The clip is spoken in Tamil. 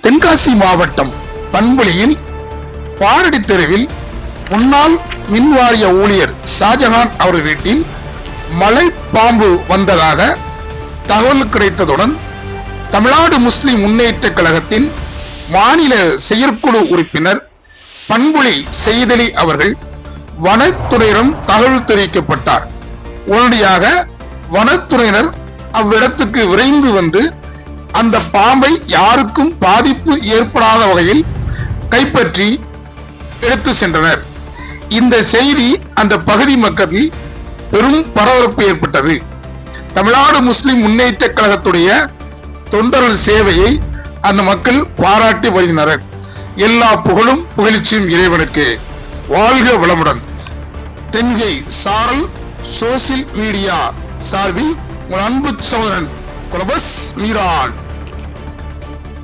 தென்காசி மாவட்டம் பண்புலியில் பாரடி தெருவில் முன்னாள் மின்வாரிய ஊழியர் ஷாஜகான் அவர் வீட்டில் மலை பாம்பு வந்ததாக தகவல் கிடைத்ததுடன் தமிழ்நாடு முஸ்லிம் முன்னேற்ற கழகத்தின் மாநில செயற்குழு உறுப்பினர் பண்புலி செய்தலி அவர்கள் வனத்துறையிடம் தகவல் தெரிவிக்கப்பட்டார். உடனடியாக வனத்துறையினர் அவ்விடத்துக்கு விரைந்து வந்து அந்த பாம்பை யாருக்கும் பாதிப்பு ஏற்படாத வகையில் கைப்பற்றி எடுத்து சென்றனர். இந்த செய்தி அந்த பகுதி மக்களில் பெரும் பரபரப்பு ஏற்பட்டது. தமிழ்நாடு முஸ்லிம் முன்னேற்ற கழகத்துடைய தொண்டர்கள் சேவையை அந்த மக்கள் பாராட்டி வருகின்றனர். எல்லா புகழும் புகழ்ச்சியும் இறைவனுக்கு. வாழ்க வளமுடன். தென்கை சாரல் சோசியல் மீடியா சார்பில் உங்கள் அன்பு சகோதரன் குலபஸ் மீரான்.